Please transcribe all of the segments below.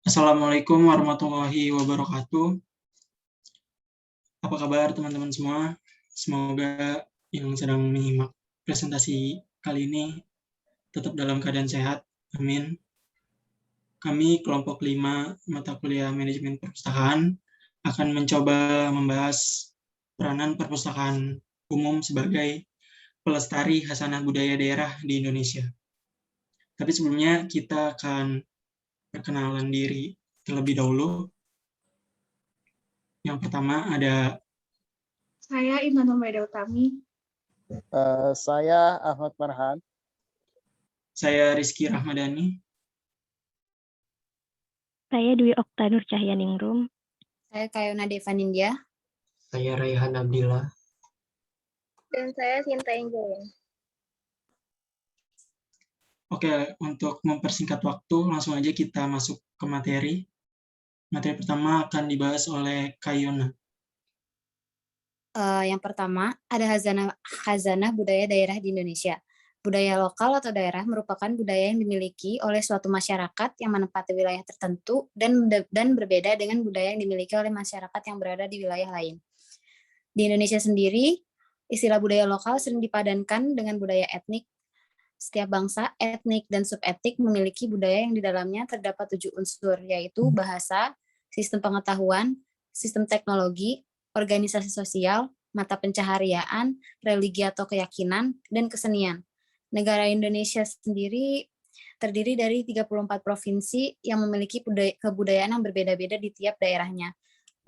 Assalamualaikum warahmatullahi wabarakatuh. Apa kabar teman-teman semua? Semoga yang sedang menyimak presentasi kali ini tetap dalam keadaan sehat. Amin. Kami kelompok 5 mata kuliah manajemen perpustakaan akan mencoba membahas peranan perpustakaan umum sebagai pelestari khasanah budaya daerah di Indonesia. Tapi sebelumnya kita akan perkenalan diri terlebih dahulu. Yang pertama ada Saya Intan Humaida Utami. Saya Ahmad Marhan. Saya Rizky Rahmadani. Saya Dwi Okta Nur Cahyaningrum. Saya Kayona Devanindya. Saya Raihan Abdillah. Dan saya Sinta Angela. Oke, untuk mempersingkat waktu, langsung aja kita masuk ke materi. Materi pertama akan dibahas oleh Kayona. Yang pertama, ada khazanah budaya daerah di Indonesia. Budaya lokal atau daerah merupakan budaya yang dimiliki oleh suatu masyarakat yang menempati wilayah tertentu dan berbeda dengan budaya yang dimiliki oleh masyarakat yang berada di wilayah lain. Di Indonesia sendiri, istilah budaya lokal sering dipadankan dengan budaya etnik. Setiap bangsa, etnik, dan subetnik memiliki budaya yang di dalamnya terdapat 7 unsur, yaitu bahasa, sistem pengetahuan, sistem teknologi, organisasi sosial, mata pencaharian, religi atau keyakinan, dan kesenian. Negara Indonesia sendiri terdiri dari 34 provinsi yang memiliki kebudayaan yang berbeda-beda di tiap daerahnya.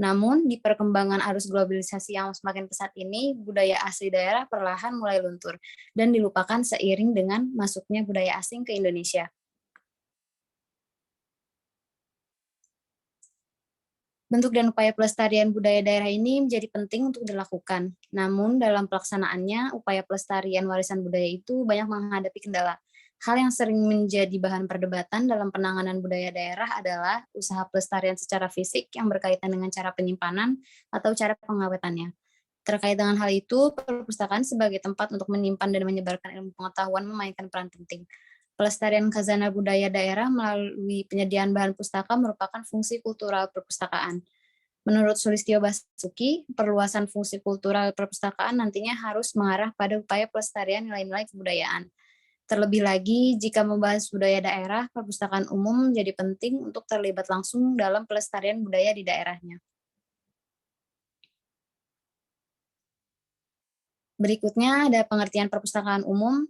Namun, di perkembangan arus globalisasi yang semakin pesat ini, budaya asli daerah perlahan mulai luntur dan dilupakan seiring dengan masuknya budaya asing ke Indonesia. Bentuk dan upaya pelestarian budaya daerah ini menjadi penting untuk dilakukan. Namun, dalam pelaksanaannya, upaya pelestarian warisan budaya itu banyak menghadapi kendala. Hal yang sering menjadi bahan perdebatan dalam penanganan budaya daerah adalah usaha pelestarian secara fisik yang berkaitan dengan cara penyimpanan atau cara pengawetannya. Terkait dengan hal itu, perpustakaan sebagai tempat untuk menyimpan dan menyebarkan ilmu pengetahuan memainkan peran penting. Pelestarian khazanah budaya daerah melalui penyediaan bahan pustaka merupakan fungsi kultural perpustakaan. Menurut Sulistyo Basuki, perluasan fungsi kultural perpustakaan nantinya harus mengarah pada upaya pelestarian nilai-nilai kebudayaan. Terlebih lagi, jika membahas budaya daerah, perpustakaan umum menjadi penting untuk terlibat langsung dalam pelestarian budaya di daerahnya. Berikutnya ada pengertian perpustakaan umum.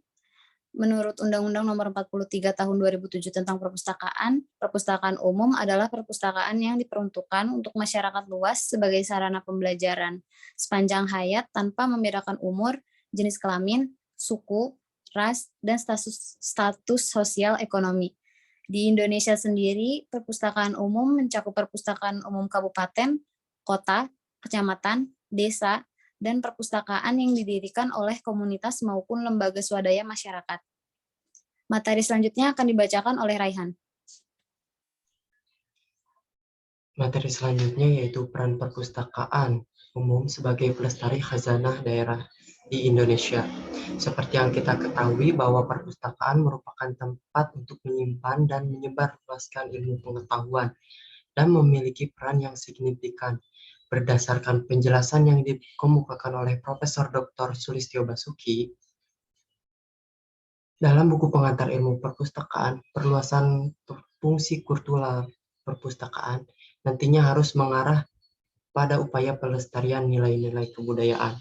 Menurut Undang-Undang Nomor 43 Tahun 2007 tentang Perpustakaan, perpustakaan umum adalah perpustakaan yang diperuntukkan untuk masyarakat luas sebagai sarana pembelajaran sepanjang hayat tanpa membedakan umur, jenis kelamin, suku, ras, dan status sosial ekonomi. Di Indonesia sendiri, perpustakaan umum mencakup perpustakaan umum kabupaten, kota, kecamatan, desa, dan perpustakaan yang didirikan oleh komunitas maupun lembaga swadaya masyarakat. Materi selanjutnya akan dibacakan oleh Raihan. Materi selanjutnya yaitu peran perpustakaan umum sebagai pelestari khazanah daerah di Indonesia. Seperti yang kita ketahui bahwa perpustakaan merupakan tempat untuk menyimpan dan menyebarluaskan ilmu pengetahuan dan memiliki peran yang signifikan. Berdasarkan penjelasan yang dikemukakan oleh Profesor Dr. Sulistyo Basuki, dalam buku pengantar ilmu perpustakaan, perluasan fungsi kultural perpustakaan nantinya harus mengarah pada upaya pelestarian nilai-nilai kebudayaan.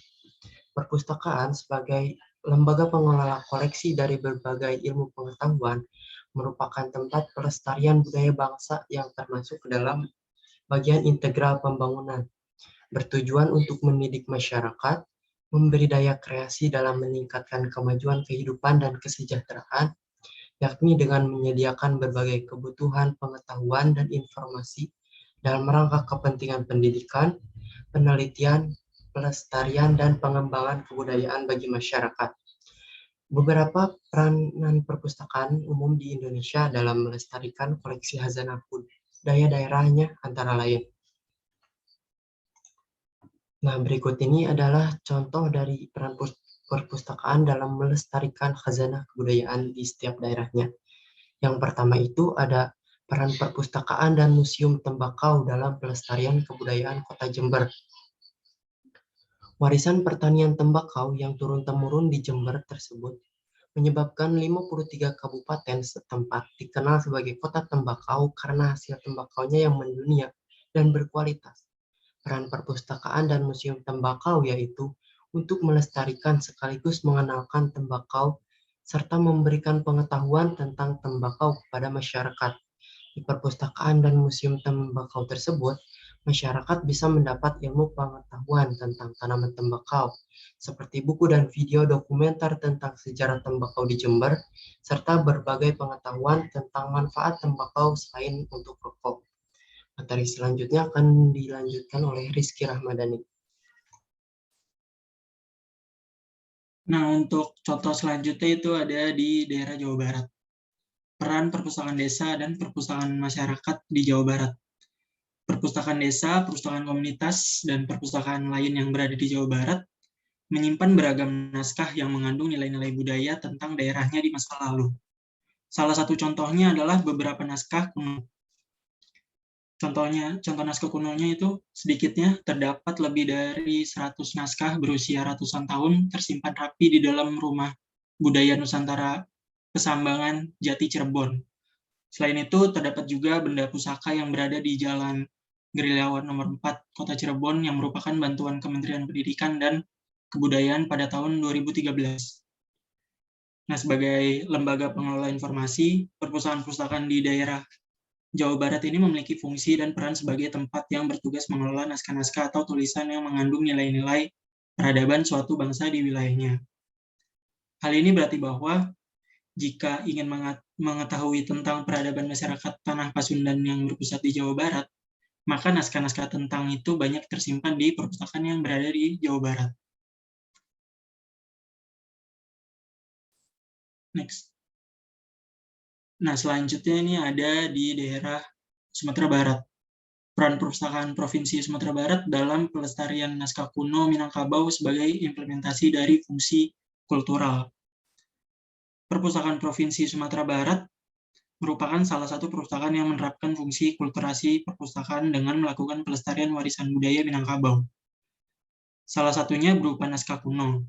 Perpustakaan sebagai lembaga pengelola koleksi dari berbagai ilmu pengetahuan merupakan tempat pelestarian budaya bangsa yang termasuk ke dalam bagian integral pembangunan, bertujuan untuk mendidik masyarakat, memberi daya kreasi dalam meningkatkan kemajuan kehidupan dan kesejahteraan, yakni dengan menyediakan berbagai kebutuhan pengetahuan dan informasi dalam rangka kepentingan pendidikan, penelitian, pelestarian, dan pengembangan kebudayaan bagi masyarakat. Beberapa peranan perpustakaan umum di Indonesia dalam melestarikan koleksi khazanah budaya daerahnya antara lain. Nah, berikut ini adalah contoh dari peran perpustakaan dalam melestarikan khazanah kebudayaan di setiap daerahnya. Yang pertama itu ada peran perpustakaan dan museum tembakau dalam pelestarian kebudayaan Kota Jember. Warisan pertanian tembakau yang turun-temurun di Jember tersebut menyebabkan 53 kabupaten setempat dikenal sebagai kota tembakau karena hasil tembakaunya yang mendunia dan berkualitas. Peran perpustakaan dan museum tembakau yaitu untuk melestarikan sekaligus mengenalkan tembakau serta memberikan pengetahuan tentang tembakau kepada masyarakat. Di perpustakaan dan museum tembakau tersebut, masyarakat bisa mendapat ilmu pengetahuan tentang tanaman tembakau, seperti buku dan video dokumenter tentang sejarah tembakau di Jember, serta berbagai pengetahuan tentang manfaat tembakau selain untuk rokok. Materi selanjutnya akan dilanjutkan oleh Rizky Rahmadani. Nah, untuk contoh selanjutnya itu ada di daerah Jawa Barat. Peran perpustakaan desa dan perpustakaan masyarakat di Jawa Barat. Perpustakaan desa, perpustakaan komunitas, dan perpustakaan lain yang berada di Jawa Barat menyimpan beragam naskah yang mengandung nilai-nilai budaya tentang daerahnya di masa lalu. Salah satu contohnya adalah beberapa naskah kuno. Contoh naskah kunonya itu sedikitnya terdapat lebih dari 100 naskah berusia ratusan tahun tersimpan rapi di dalam rumah budaya Nusantara Kesambangan Jati Cirebon. Selain itu, terdapat juga benda pusaka yang berada di Jalan Gerilyawan nomor 4 Kota Cirebon yang merupakan bantuan Kementerian Pendidikan dan Kebudayaan pada tahun 2013. Nah, sebagai lembaga pengelola informasi, perpustakaan-perpustakaan di daerah Jawa Barat ini memiliki fungsi dan peran sebagai tempat yang bertugas mengelola naskah-naskah atau tulisan yang mengandung nilai-nilai peradaban suatu bangsa di wilayahnya. Hal ini berarti bahwa jika ingin mengetahui tentang peradaban masyarakat Tanah Pasundan yang berpusat di Jawa Barat, maka naskah-naskah tentang itu banyak tersimpan di perpustakaan yang berada di Jawa Barat. Next. Nah, selanjutnya ini ada di daerah Sumatera Barat. Peran perpustakaan Provinsi Sumatera Barat dalam pelestarian naskah kuno Minangkabau sebagai implementasi dari fungsi kultural. Perpustakaan Provinsi Sumatera Barat merupakan salah satu perpustakaan yang menerapkan fungsi kulturasi perpustakaan dengan melakukan pelestarian warisan budaya Minangkabau. Salah satunya berupa naskah kuno.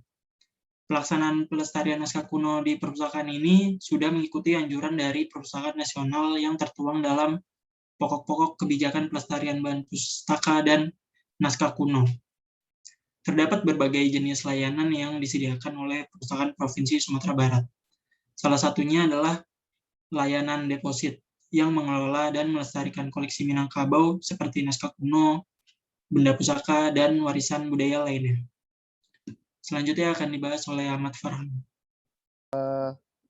Pelaksanaan pelestarian naskah kuno di perpustakaan ini sudah mengikuti anjuran dari Perpustakaan Nasional yang tertuang dalam pokok-pokok kebijakan pelestarian bahan pustaka dan naskah kuno. Terdapat berbagai jenis layanan yang disediakan oleh Perpustakaan Provinsi Sumatera Barat. Salah satunya adalah layanan deposit yang mengelola dan melestarikan koleksi Minangkabau seperti naskah kuno, benda pusaka, dan warisan budaya lainnya. Selanjutnya akan dibahas oleh Ahmad Farhan.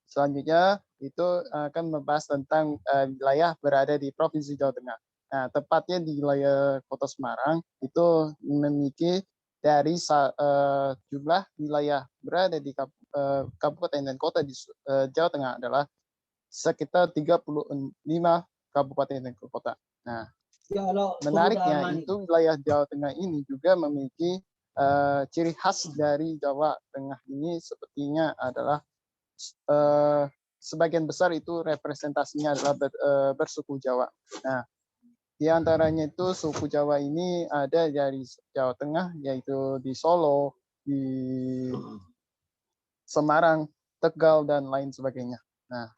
Selanjutnya itu akan membahas tentang wilayah berada di Provinsi Jawa Tengah. Nah, tepatnya di wilayah Kota Semarang itu memiliki dari jumlah wilayah berada di kabupaten dan kota di Jawa Tengah adalah sekitar 35 kabupaten dan kota. Nah, menariknya itu wilayah Jawa Tengah ini juga memiliki ciri khas dari Jawa Tengah ini sepertinya adalah sebagian besar itu representasinya adalah bersuku Jawa. Nah, di antaranya itu suku Jawa ini ada dari Jawa Tengah, yaitu di Solo, di Semarang, Tegal, dan lain sebagainya. Nah,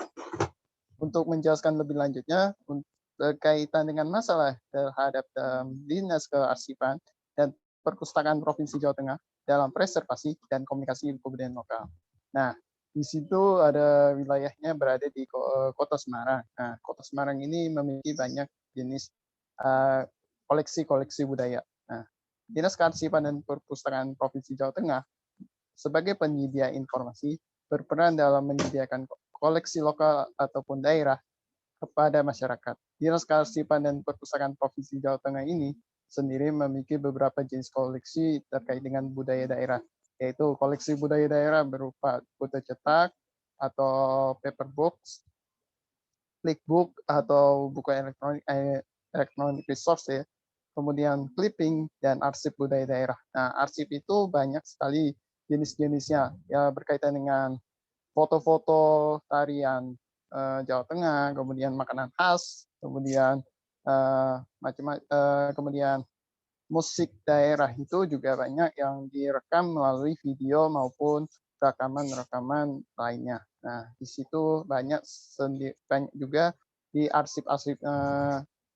untuk menjelaskan lebih lanjutnya, berkaitan dengan masalah terhadap Dinas Kearsipan dan Perpustakaan Provinsi Jawa Tengah dalam preservasi dan komunikasi kebudayaan lokal. Nah, di situ ada wilayahnya berada di Kota Semarang. Nah, Kota Semarang ini memiliki banyak jenis koleksi-koleksi budaya. Nah, Dinas Kearsipan dan Perpustakaan Provinsi Jawa Tengah sebagai penyedia informasi berperan dalam menyediakan koleksi lokal ataupun daerah kepada masyarakat. Dinas Kearsipan dan Perpustakaan Provinsi Jawa Tengah ini sendiri memiliki beberapa jenis koleksi terkait dengan budaya daerah, yaitu koleksi budaya daerah berupa buku cetak atau paper books, flipbook atau buku electronic resource ya, kemudian clipping dan arsip budaya daerah. Nah, arsip itu banyak sekali jenis-jenisnya ya, berkaitan dengan foto-foto tarian Jawa Tengah, kemudian makanan khas kemudian kemudian musik daerah itu juga banyak yang direkam melalui video maupun rekaman-rekaman lainnya. Nah, di situ banyak juga di arsip-arsip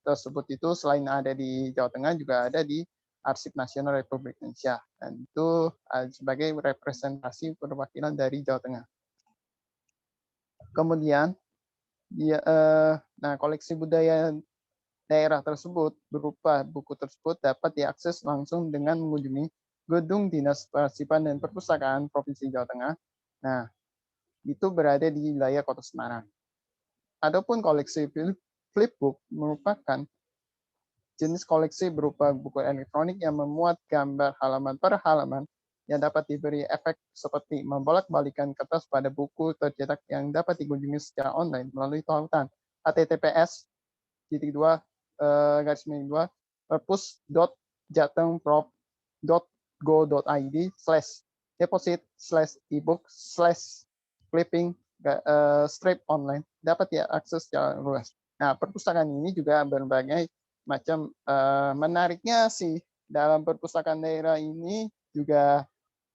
tersebut itu selain ada di Jawa Tengah juga ada di Arsip Nasional Republik Indonesia, dan itu sebagai representasi perwakilan dari Jawa Tengah. Kemudian, koleksi budaya daerah tersebut berupa buku tersebut dapat diakses langsung dengan mengunjungi Gedung Dinas Arsipan dan Perpustakaan Provinsi Jawa Tengah. Nah, itu berada di wilayah Kota Semarang. Adapun koleksi flipbook merupakan jenis koleksi berupa buku elektronik yang memuat gambar halaman per halaman yang dapat diberi efek seperti membolak-balikan kertas pada buku tercetak yang dapat dikunjungi secara online melalui tautan https://perpus.jatengprov.go.id/deposit/ebook/clipping strip online dapat diakses secara luas. Nah, perpustakaan ini juga berbagai macam menariknya sih dalam perpustakaan daerah ini juga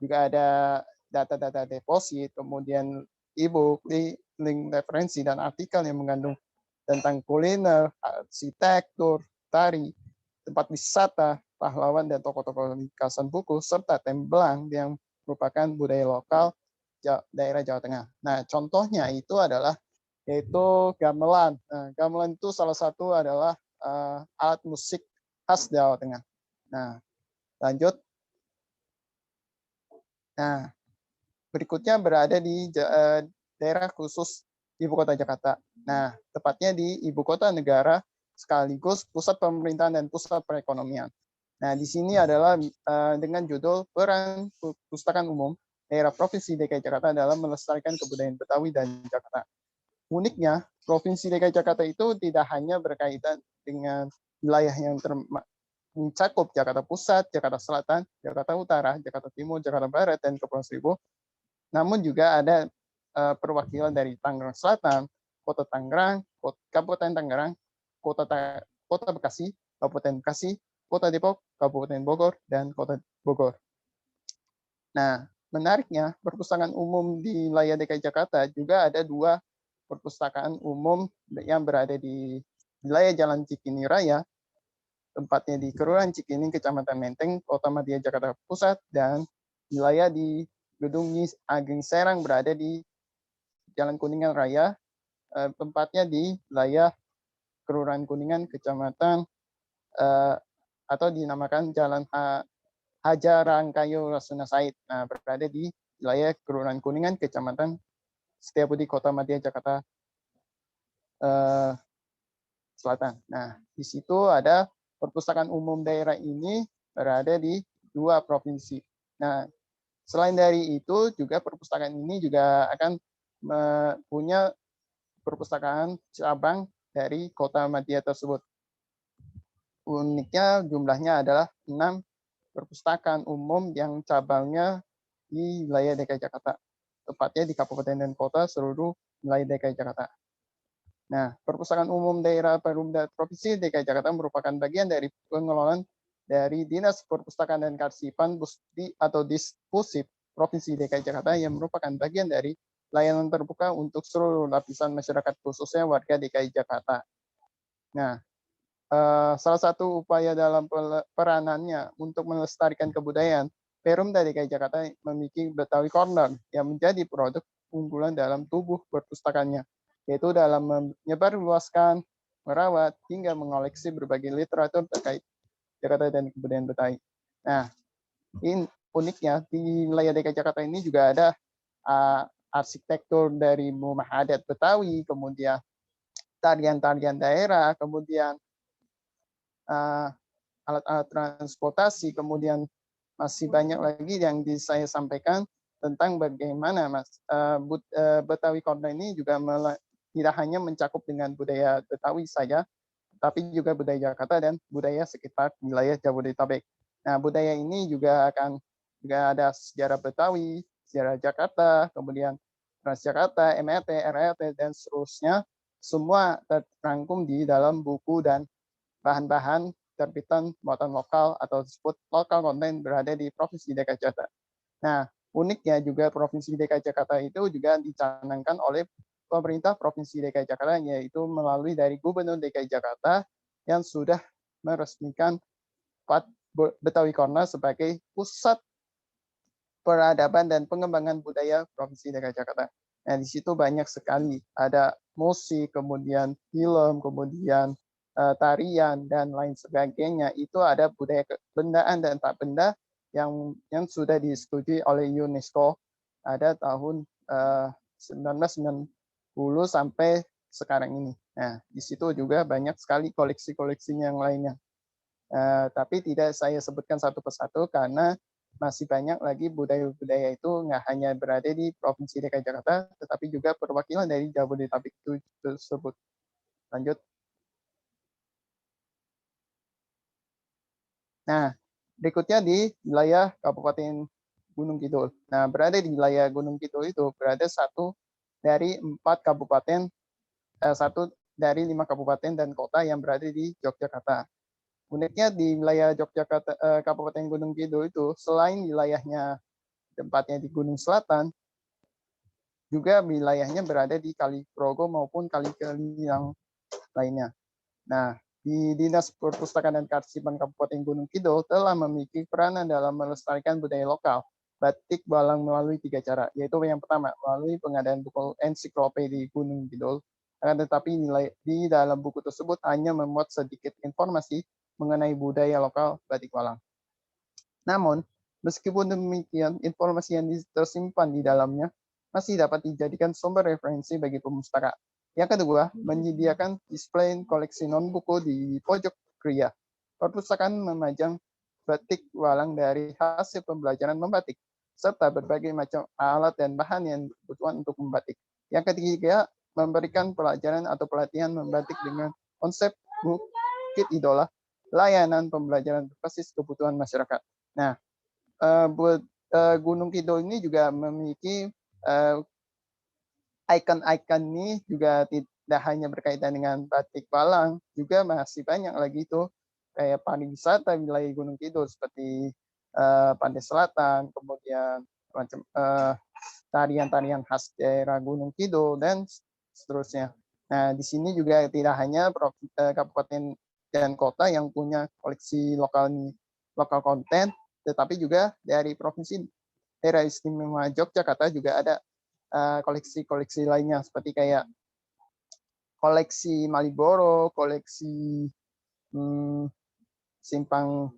ada data-data deposit, kemudian e-book, link referensi dan artikel yang mengandung tentang kuliner, arsitektur, tari, tempat wisata, pahlawan dan tokoh-tokoh linkasan buku serta tembelang yang merupakan budaya lokal daerah Jawa Tengah. Nah, contohnya itu adalah yaitu gamelan. Nah, gamelan itu salah satu adalah alat musik khas Jawa Tengah. Nah, lanjut. Nah, berikutnya berada di daerah khusus Ibu Kota Jakarta. Nah, tepatnya di Ibu Kota Negara sekaligus pusat pemerintahan dan pusat perekonomian. Nah, di sini adalah dengan judul Peran Perpustakaan Umum Daerah Provinsi DKI Jakarta dalam melestarikan kebudayaan Betawi dan Jakarta. Uniknya, Provinsi DKI Jakarta itu tidak hanya berkaitan dengan wilayah yang mencakup Jakarta Pusat, Jakarta Selatan, Jakarta Utara, Jakarta Timur, Jakarta Barat, dan Kepulauan Seribu, namun juga ada perwakilan dari Tangerang Selatan, Kota Tangerang, Kabupaten Tangerang, Kota Bekasi, Kabupaten Bekasi, Kota Depok, Kabupaten Bogor, dan Kota Bogor. Nah, menariknya, perpustakaan umum di wilayah DKI Jakarta juga ada 2 perpustakaan umum yang berada di wilayah Jalan Cikini Raya, tempatnya di Kelurahan Cikini, Kecamatan Menteng, Kota Madia, Jakarta Pusat, dan wilayah di Gedung Ageng Serang berada di Jalan Kuningan Raya, tempatnya di wilayah Kelurahan Kuningan, Kecamatan atau dinamakan Jalan Haja Rangkayo Rasuna Said. Nah, berada di wilayah Kelurahan Kuningan, Kecamatan Setiabudi, Kota Madia, Jakarta Selatan. Nah, di situ ada perpustakaan umum daerah ini berada di 2 provinsi. Nah, selain dari itu juga perpustakaan ini juga akan punya perpustakaan cabang dari Kota Madia tersebut. Uniknya jumlahnya adalah 6 perpustakaan umum yang cabangnya di wilayah DKI Jakarta, tepatnya di kabupaten dan kota seluruh wilayah DKI Jakarta. Nah, perpustakaan umum daerah Perumda Provinsi DKI Jakarta merupakan bagian dari pengelolaan dari Dinas Perpustakaan dan Kearsipan atau Dispusip Provinsi DKI Jakarta yang merupakan bagian dari layanan terbuka untuk seluruh lapisan masyarakat khususnya warga DKI Jakarta. Nah, salah satu upaya dalam peranannya untuk melestarikan kebudayaan, Perumda DKI Jakarta memiliki Betawi Corner yang menjadi produk unggulan dalam tubuh perpustakaannya, yaitu dalam menyebarluaskan, merawat, hingga mengoleksi berbagai literatur terkait Jakarta dan kebudayaan Betawi. Nah, ini uniknya di wilayah DKI Jakarta ini juga ada arsitektur dari rumah adat Betawi, kemudian tarian-tarian daerah, kemudian alat-alat transportasi, kemudian masih banyak lagi yang saya sampaikan tentang bagaimana Betawi Corner ini juga tidak hanya mencakup dengan budaya Betawi saja, tapi juga budaya Jakarta dan budaya sekitar wilayah Jabodetabek. Nah, budaya ini juga ada sejarah Betawi, sejarah Jakarta, kemudian Transjakarta, MRT, RRT, dan seterusnya, semua terangkum di dalam buku dan bahan-bahan terbitan muatan lokal atau disebut lokal konten berada di Provinsi DKI Jakarta. Nah, uniknya juga Provinsi DKI Jakarta itu juga dicanangkan oleh pemerintah Provinsi DKI Jakarta, yaitu melalui dari Gubernur DKI Jakarta yang sudah meresmikan Betawi Corner sebagai pusat peradaban dan pengembangan budaya Provinsi DKI Jakarta. Nah, di situ banyak sekali, ada musik, kemudian film, kemudian tarian, dan lain sebagainya. Itu ada budaya bendaan dan tak benda yang sudah disetujui oleh UNESCO ada tahun 1990 sampai sekarang ini. Nah, di situ juga banyak sekali koleksi-koleksi yang lainnya. Tapi tidak saya sebutkan satu persatu karena masih banyak lagi budaya-budaya itu nggak hanya berada di Provinsi DKI Jakarta, tetapi juga perwakilan dari Jabodetabek itu tersebut. Lanjut. Nah, berikutnya di wilayah Kabupaten Gunung Kidul. Nah, berada di wilayah Gunung Kidul itu berada satu dari 5 kabupaten dan kota yang berada di Yogyakarta. Uniknya di wilayah Yogyakarta, Kabupaten Gunung Kidul itu, selain wilayahnya tempatnya di Gunung Selatan, juga wilayahnya berada di Kali Progo maupun kali-kali yang lainnya. Nah, di Dinas Perpustakaan dan Kearsipan Kabupaten Gunung Kidul telah memiliki peranan dalam melestarikan budaya lokal batik Balang melalui 3 cara, yaitu yang pertama melalui pengadaan buku ensiklopedi Gunung Kidul, akan tetapi di dalam buku tersebut hanya memuat sedikit informasi mengenai budaya lokal batik Balang. Namun, meskipun demikian, informasi yang tersimpan di dalamnya masih dapat dijadikan sumber referensi bagi pemustaka. Yang kedua, menyediakan display koleksi non-buku di pojok pria. Perpustakaan memajang batik Balang dari hasil pembelajaran membatik, serta berbagai macam alat dan bahan yang dibutuhkan untuk membatik. Yang ketiga, memberikan pelajaran atau pelatihan membatik dengan konsep Bukit Idola, layanan pembelajaran berbasis kebutuhan masyarakat. Nah, Gunung Kidul ini juga memiliki ikon-ikon ini juga tidak hanya berkaitan dengan batik Balang, juga masih banyak lagi itu kayak pariwisata wilayah Gunung Kidul seperti Pantai Selatan, kemudian macam tarian-tarian khas daerah Gunung Kidul dan seterusnya. Nah, di sini juga tidak hanya kabupaten dan kota yang punya koleksi lokal konten, tetapi juga dari provinsi daerah istimewa Yogyakarta juga ada koleksi-koleksi lainnya seperti kayak koleksi Maliboro, koleksi simpang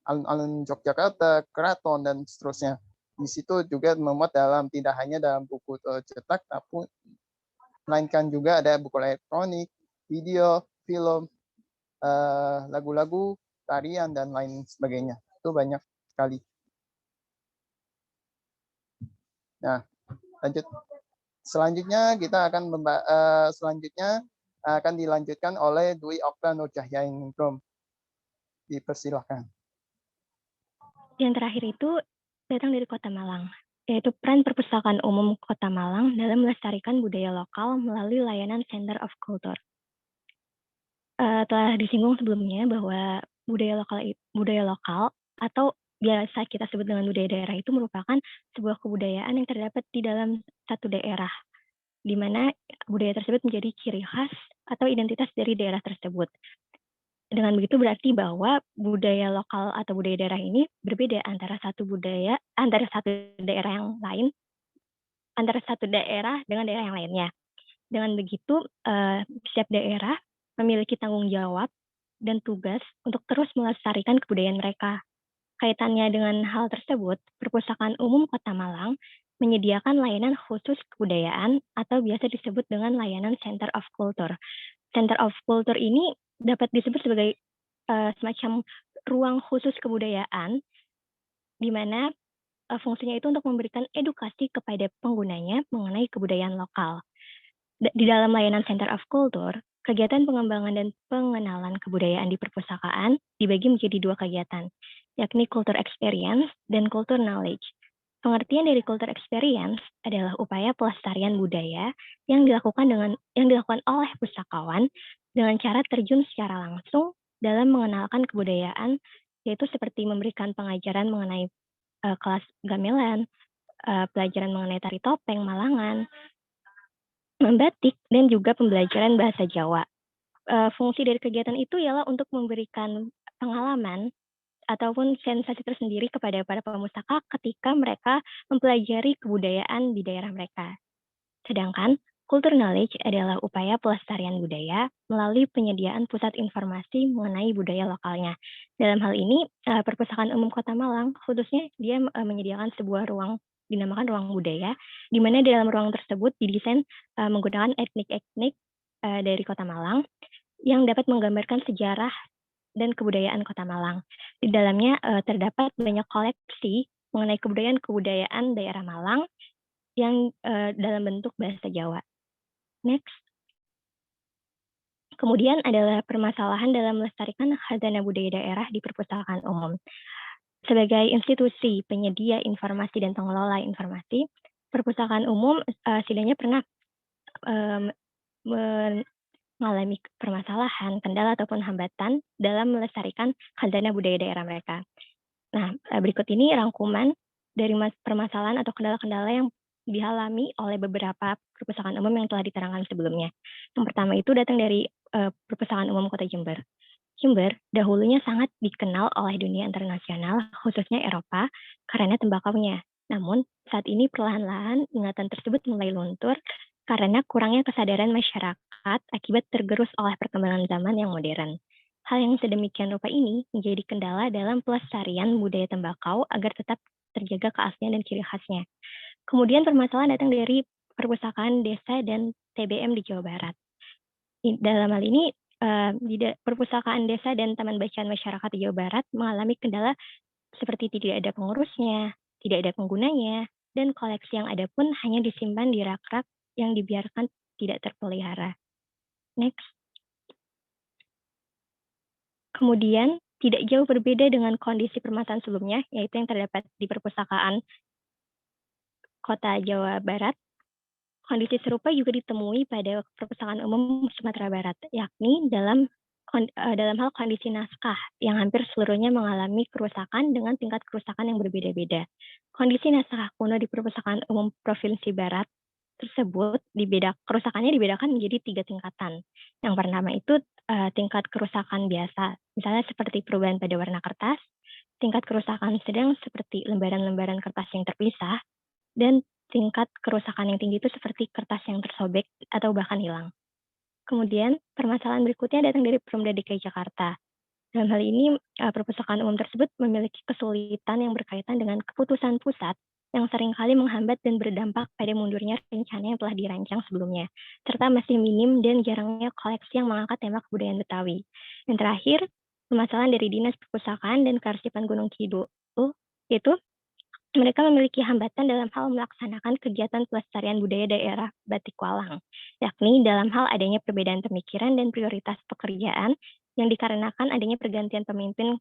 alun-alun Yogyakarta, keraton dan seterusnya. Di situ juga memuat tidak hanya dalam buku cetak, tapi melainkan juga ada buku elektronik, video, film, lagu-lagu, tarian, dan lain sebagainya. Itu banyak sekali. Nah, lanjut. Selanjutnya kita akan dilanjutkan oleh Dwi Okta Nur Cahyyaningrum. Dipersilahkan. Yang terakhir itu datang dari Kota Malang, yaitu peran Perpustakaan Umum Kota Malang dalam melestarikan budaya lokal melalui layanan Center of Culture. Telah disinggung sebelumnya bahwa budaya lokal atau biasa kita sebut dengan budaya daerah itu merupakan sebuah kebudayaan yang terdapat di dalam satu daerah, di mana budaya tersebut menjadi ciri khas atau identitas dari daerah tersebut. Dengan begitu berarti bahwa budaya lokal atau budaya daerah ini berbeda antara satu daerah yang lain, antara satu daerah dengan daerah yang lainnya. Dengan begitu, setiap daerah memiliki tanggung jawab dan tugas untuk terus melestarikan kebudayaan mereka. Kaitannya dengan hal tersebut, Perpustakaan Umum Kota Malang menyediakan layanan khusus kebudayaan atau biasa disebut dengan layanan Center of Culture. Center of Culture ini dapat disebut sebagai semacam ruang khusus kebudayaan, di mana fungsinya itu untuk memberikan edukasi kepada penggunanya mengenai kebudayaan lokal. Di dalam layanan Center of Culture, kegiatan pengembangan dan pengenalan kebudayaan di perpustakaan dibagi menjadi 2 kegiatan, yakni Culture Experience dan Culture Knowledge. Pengertian dari culture experience adalah upaya pelestarian budaya yang dilakukan oleh pustakawan dengan cara terjun secara langsung dalam mengenalkan kebudayaan, yaitu seperti memberikan pengajaran mengenai kelas gamelan, pelajaran mengenai tari topeng, malangan, membatik, dan juga pembelajaran bahasa Jawa. Fungsi dari kegiatan itu ialah untuk memberikan pengalaman ataupun sensasi tersendiri kepada para pemustaka ketika mereka mempelajari kebudayaan di daerah mereka. Sedangkan culture knowledge adalah upaya pelestarian budaya melalui penyediaan pusat informasi mengenai budaya lokalnya. Dalam hal ini, Perpustakaan Umum Kota Malang khususnya dia menyediakan sebuah ruang dinamakan ruang budaya, di mana di dalam ruang tersebut didesain menggunakan etnik-etnik dari Kota Malang yang dapat menggambarkan sejarah dan kebudayaan Kota Malang. Di dalamnya terdapat banyak koleksi mengenai kebudayaan-kebudayaan daerah Malang yang dalam bentuk bahasa Jawa. Next. Kemudian adalah permasalahan dalam melestarikan khazanah budaya daerah di perpustakaan umum. Sebagai institusi penyedia informasi dan pengelola informasi, perpustakaan umum setidaknya pernah mengalami permasalahan, kendala ataupun hambatan dalam melestarikan khazanah budaya daerah mereka. Nah, berikut ini rangkuman dari permasalahan atau kendala-kendala yang dialami oleh beberapa perpustakaan umum yang telah diterangkan sebelumnya. Yang pertama itu datang dari Perpustakaan Umum Kota Jember. Jember dahulunya sangat dikenal oleh dunia internasional, khususnya Eropa, karena tembakaunya. Namun, saat ini perlahan-lahan ingatan tersebut mulai luntur karena kurangnya kesadaran masyarakat akibat tergerus oleh perkembangan zaman yang modern. Hal yang sedemikian rupa ini menjadi kendala dalam pelestarian budaya tembakau agar tetap terjaga keaslian dan ciri khasnya. Kemudian permasalahan datang dari perpustakaan desa dan TBM di Jawa Barat. Dalam hal ini, perpustakaan desa dan taman bacaan masyarakat di Jawa Barat mengalami kendala seperti tidak ada pengurusnya, tidak ada penggunanya, dan koleksi yang ada pun hanya disimpan di rak-rak yang dibiarkan tidak terpelihara. Next. Kemudian, tidak jauh berbeda dengan kondisi permasalahan sebelumnya, yaitu yang terdapat di perpustakaan Kota Jawa Barat. Kondisi serupa juga ditemui pada Perpustakaan Umum Sumatera Barat, yakni dalam hal kondisi naskah yang hampir seluruhnya mengalami kerusakan dengan tingkat kerusakan yang berbeda-beda. Kondisi naskah kuno di Perpustakaan Umum Provinsi Barat tersebut kerusakannya dibedakan menjadi 3 tingkatan. Yang pertama itu tingkat kerusakan biasa, misalnya seperti perubahan pada warna kertas, tingkat kerusakan sedang seperti lembaran-lembaran kertas yang terpisah, dan tingkat kerusakan yang tinggi itu seperti kertas yang tersobek atau bahkan hilang. Kemudian, permasalahan berikutnya datang dari Pemda DKI Jakarta. Dalam hal ini, perpustakaan umum tersebut memiliki kesulitan yang berkaitan dengan keputusan pusat yang seringkali menghambat dan berdampak pada mundurnya rencana yang telah dirancang sebelumnya, serta masih minim dan jarangnya koleksi yang mengangkat tema kebudayaan Betawi. Yang terakhir, permasalahan dari Dinas Perpustakaan dan Kearsipan Gunung Kidul, yaitu mereka memiliki hambatan dalam hal melaksanakan kegiatan pelestarian budaya daerah Batik Walang, yakni dalam hal adanya perbedaan pemikiran dan prioritas pekerjaan yang dikarenakan adanya pergantian pemimpin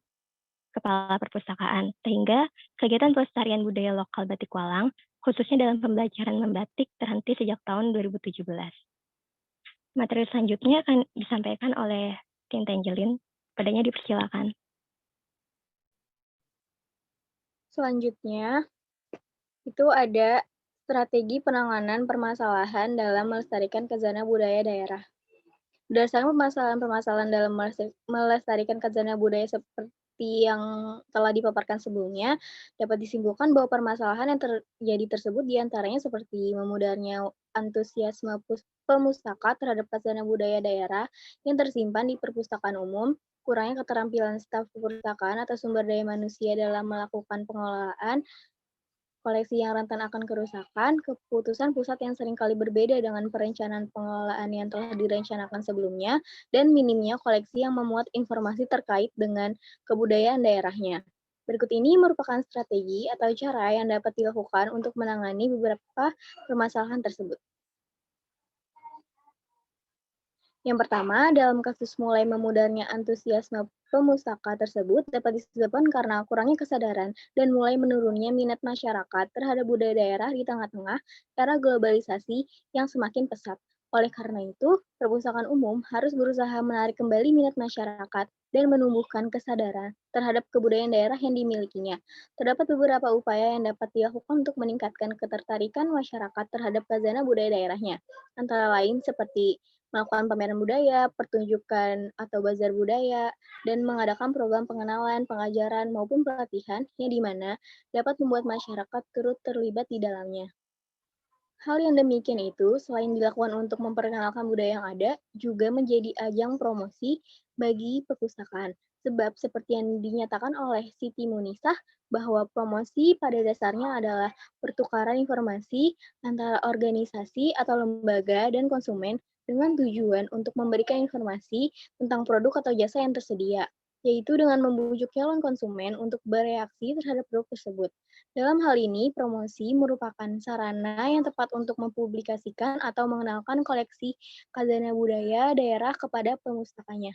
kepala perpustakaan, sehingga kegiatan pelestarian budaya lokal Batik Walang, khususnya dalam pembelajaran membatik, terhenti sejak tahun 2017. Materi selanjutnya akan disampaikan oleh Tinta Angelin. Padanya dipersilakan. Selanjutnya, itu ada strategi penanganan permasalahan dalam melestarikan khazanah budaya daerah. Berdasarkan permasalahan-permasalahan dalam melestarikan khazanah budaya seperti yang telah dipaparkan sebelumnya, dapat disimpulkan bahwa permasalahan yang terjadi tersebut diantaranya seperti memudarnya antusiasme pemustaka terhadap khazanah budaya daerah yang tersimpan di perpustakaan umum, kurangnya keterampilan staf perpustakaan atau sumber daya manusia dalam melakukan pengelolaan koleksi yang rentan akan kerusakan, keputusan pusat yang seringkali berbeda dengan perencanaan pengelolaan yang telah direncanakan sebelumnya, dan minimnya koleksi yang memuat informasi terkait dengan kebudayaan daerahnya. Berikut ini merupakan strategi atau cara yang dapat dilakukan untuk menangani beberapa permasalahan tersebut. Yang pertama, dalam kasus mulai memudarnya antusiasme pemustaka tersebut dapat disebabkan karena kurangnya kesadaran dan mulai menurunnya minat masyarakat terhadap budaya daerah di tengah-tengah era globalisasi yang semakin pesat. Oleh karena itu, perpustakaan umum harus berusaha menarik kembali minat masyarakat dan menumbuhkan kesadaran terhadap kebudayaan daerah yang dimilikinya. Terdapat beberapa upaya yang dapat dilakukan untuk meningkatkan ketertarikan masyarakat terhadap khazanah budaya daerahnya, antara lain seperti melakukan pameran budaya, pertunjukan atau bazar budaya, dan mengadakan program pengenalan, pengajaran, maupun pelatihan yang dimana dapat membuat masyarakat turut terlibat di dalamnya. Hal yang demikian itu, selain dilakukan untuk memperkenalkan budaya yang ada, juga menjadi ajang promosi bagi perpustakaan. Sebab seperti yang dinyatakan oleh Siti Munisah, bahwa promosi pada dasarnya adalah pertukaran informasi antara organisasi atau lembaga dan konsumen dengan tujuan untuk memberikan informasi tentang produk atau jasa yang tersedia, yaitu dengan membujuk calon konsumen untuk bereaksi terhadap produk tersebut. Dalam hal ini, promosi merupakan sarana yang tepat untuk mempublikasikan atau mengenalkan koleksi khazanah budaya daerah kepada pemustakanya.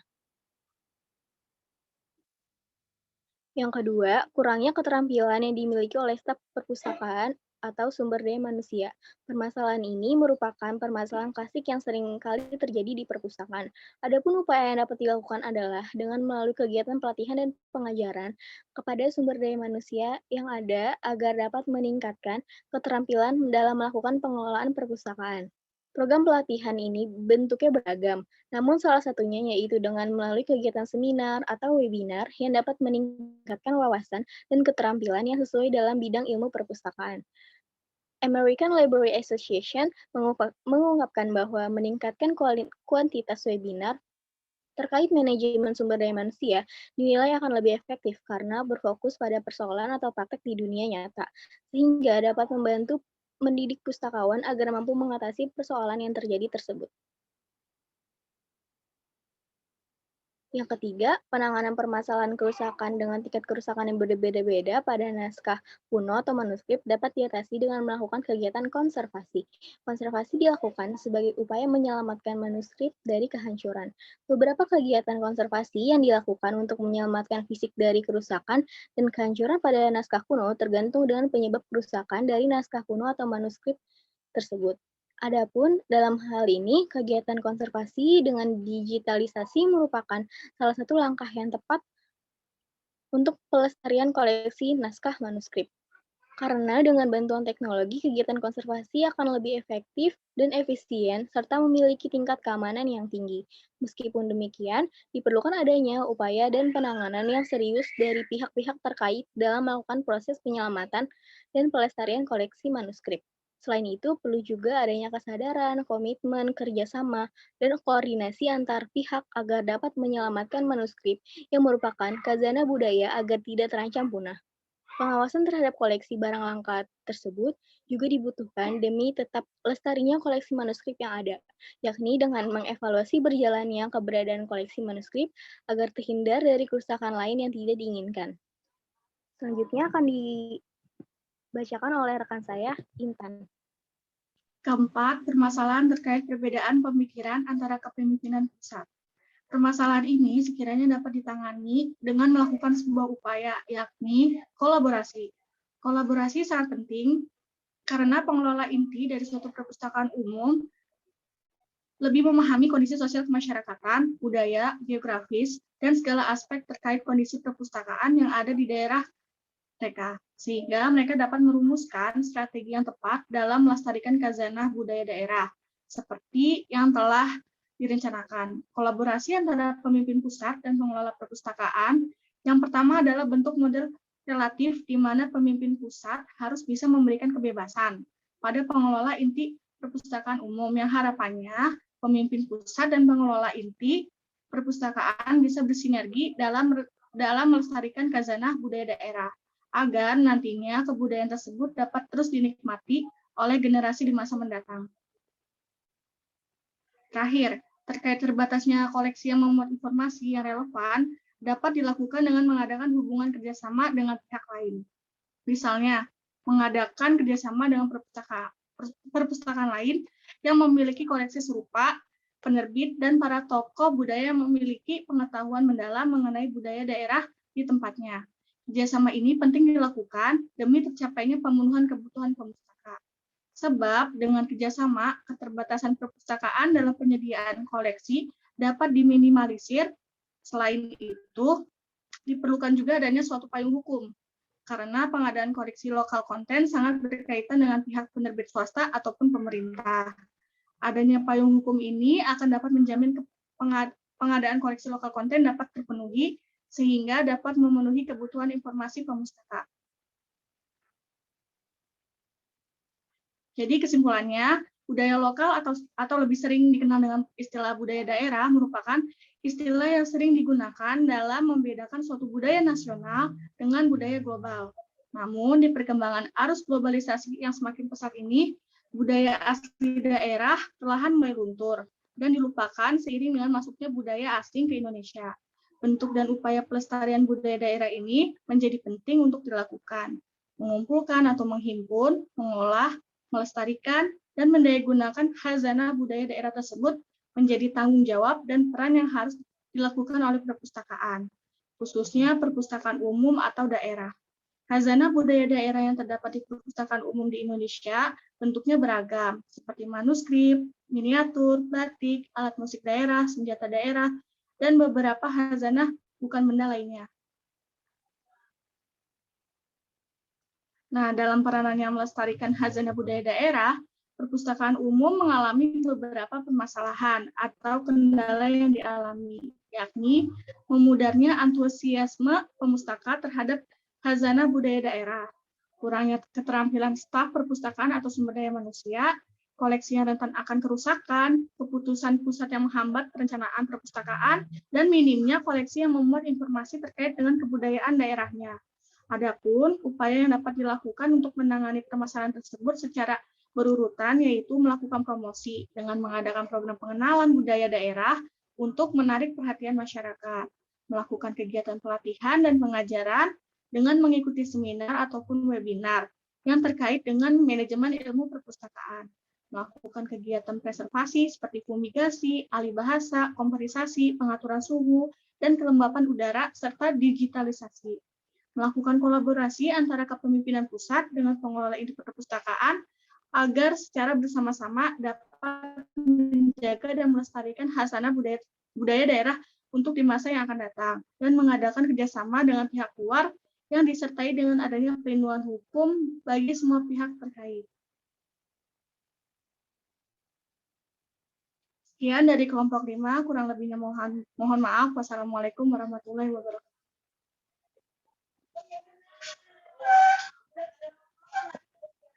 Yang kedua, kurangnya keterampilan yang dimiliki oleh staf perpustakaan atau sumber daya manusia. Permasalahan ini merupakan permasalahan klasik yang sering kali terjadi di perpustakaan. Adapun upaya yang dapat dilakukan adalah dengan melalui kegiatan pelatihan dan pengajaran kepada sumber daya manusia yang ada agar dapat meningkatkan keterampilan dalam melakukan pengelolaan perpustakaan. Program pelatihan ini bentuknya beragam, namun salah satunya yaitu dengan melalui kegiatan seminar atau webinar yang dapat meningkatkan wawasan dan keterampilan yang sesuai dalam bidang ilmu perpustakaan. American Library Association mengungkapkan bahwa meningkatkan kuantitas webinar terkait manajemen sumber daya manusia dinilai akan lebih efektif karena berfokus pada persoalan atau praktek di dunia nyata, sehingga dapat membantu mendidik pustakawan agar mampu mengatasi persoalan yang terjadi tersebut. Yang ketiga, penanganan permasalahan kerusakan dengan tingkat kerusakan yang berbeda-beda pada naskah kuno atau manuskrip dapat diatasi dengan melakukan kegiatan konservasi. Konservasi dilakukan sebagai upaya menyelamatkan manuskrip dari kehancuran. Beberapa kegiatan konservasi yang dilakukan untuk menyelamatkan fisik dari kerusakan dan kehancuran pada naskah kuno tergantung dengan penyebab kerusakan dari naskah kuno atau manuskrip tersebut. Adapun dalam hal ini, kegiatan konservasi dengan digitalisasi merupakan salah satu langkah yang tepat untuk pelestarian koleksi naskah manuskrip. Karena dengan bantuan teknologi, kegiatan konservasi akan lebih efektif dan efisien, serta memiliki tingkat keamanan yang tinggi. Meskipun demikian, diperlukan adanya upaya dan penanganan yang serius dari pihak-pihak terkait dalam melakukan proses penyelamatan dan pelestarian koleksi manuskrip. Selain itu, perlu juga adanya kesadaran, komitmen, kerjasama, dan koordinasi antar pihak agar dapat menyelamatkan manuskrip yang merupakan khazanah budaya agar tidak terancam punah. Pengawasan terhadap koleksi barang langka tersebut juga dibutuhkan demi tetap lestarinya koleksi manuskrip yang ada, yakni dengan mengevaluasi berjalannya keberadaan koleksi manuskrip agar terhindar dari kerusakan lain yang tidak diinginkan. Selanjutnya akan dibacakan oleh rekan saya, Intan. Keempat, permasalahan terkait perbedaan pemikiran antara kepemimpinan pusat. Permasalahan ini sekiranya dapat ditangani dengan melakukan sebuah upaya, yakni kolaborasi. Kolaborasi sangat penting karena pengelola inti dari suatu perpustakaan umum lebih memahami kondisi sosial kemasyarakatan, budaya, geografis, dan segala aspek terkait kondisi perpustakaan yang ada di daerah mereka, sehingga mereka dapat merumuskan strategi yang tepat dalam melestarikan khazanah budaya daerah, seperti yang telah direncanakan. Kolaborasi antara pemimpin pusat dan pengelola perpustakaan, yang pertama adalah bentuk model relatif di mana pemimpin pusat harus bisa memberikan kebebasan pada pengelola inti perpustakaan umum, yang harapannya pemimpin pusat dan pengelola inti perpustakaan bisa bersinergi dalam melestarikan khazanah budaya daerah, agar nantinya kebudayaan tersebut dapat terus dinikmati oleh generasi di masa mendatang. Terakhir, terkait terbatasnya koleksi yang memuat informasi yang relevan, dapat dilakukan dengan mengadakan hubungan kerjasama dengan pihak lain. Misalnya, mengadakan kerjasama dengan perpustakaan lain yang memiliki koleksi serupa penerbit, dan para tokoh budaya yang memiliki pengetahuan mendalam mengenai budaya daerah di tempatnya. Kerjasama ini penting dilakukan demi tercapainya pemenuhan kebutuhan pemustaka. Sebab dengan kerjasama, keterbatasan perpustakaan dalam penyediaan koleksi dapat diminimalisir. Selain itu, diperlukan juga adanya suatu payung hukum, karena pengadaan koleksi lokal konten sangat berkaitan dengan pihak penerbit swasta ataupun pemerintah. Adanya payung hukum ini akan dapat menjamin pengadaan koleksi lokal konten dapat terpenuhi, sehingga dapat memenuhi kebutuhan informasi pemustaka. Jadi kesimpulannya, budaya lokal atau lebih sering dikenal dengan istilah budaya daerah merupakan istilah yang sering digunakan dalam membedakan suatu budaya nasional dengan budaya global. Namun, di perkembangan arus globalisasi yang semakin pesat ini, budaya asli daerah perlahan mulai luntur dan dilupakan seiring dengan masuknya budaya asing ke Indonesia. Bentuk dan upaya pelestarian budaya daerah ini menjadi penting untuk dilakukan. Mengumpulkan atau menghimpun, mengolah, melestarikan, dan mendayagunakan khazanah budaya daerah tersebut menjadi tanggung jawab dan peran yang harus dilakukan oleh perpustakaan, khususnya perpustakaan umum atau daerah. Khazanah budaya daerah yang terdapat di perpustakaan umum di Indonesia bentuknya beragam, seperti manuskrip, miniatur, batik, alat musik daerah, senjata daerah, dan beberapa khazanah bukan benda lainnya. Nah, dalam peranannya melestarikan khazanah budaya daerah, perpustakaan umum mengalami beberapa permasalahan atau kendala yang dialami, yakni memudarnya antusiasme pemustaka terhadap khazanah budaya daerah, kurangnya keterampilan staf perpustakaan atau sumber daya manusia, koleksi yang rentan akan kerusakan, keputusan pusat yang menghambat perencanaan perpustakaan, dan minimnya koleksi yang memuat informasi terkait dengan kebudayaan daerahnya. Adapun upaya yang dapat dilakukan untuk menangani permasalahan tersebut secara berurutan yaitu melakukan promosi dengan mengadakan program pengenalan budaya daerah untuk menarik perhatian masyarakat, melakukan kegiatan pelatihan dan pengajaran dengan mengikuti seminar ataupun webinar yang terkait dengan manajemen ilmu perpustakaan, melakukan kegiatan preservasi seperti fumigasi, alih bahasa, kompresasi, pengaturan suhu, dan kelembapan udara, serta digitalisasi. Melakukan kolaborasi antara kepemimpinan pusat dengan pengelola induk perpustakaan agar secara bersama-sama dapat menjaga dan melestarikan khazanah budaya daerah untuk di masa yang akan datang, dan mengadakan kerjasama dengan pihak luar yang disertai dengan adanya perlindungan hukum bagi semua pihak terkait. Sekian dari kelompok 5, kurang lebihnya mohon maaf. Wassalamualaikum warahmatullahi wabarakatuh.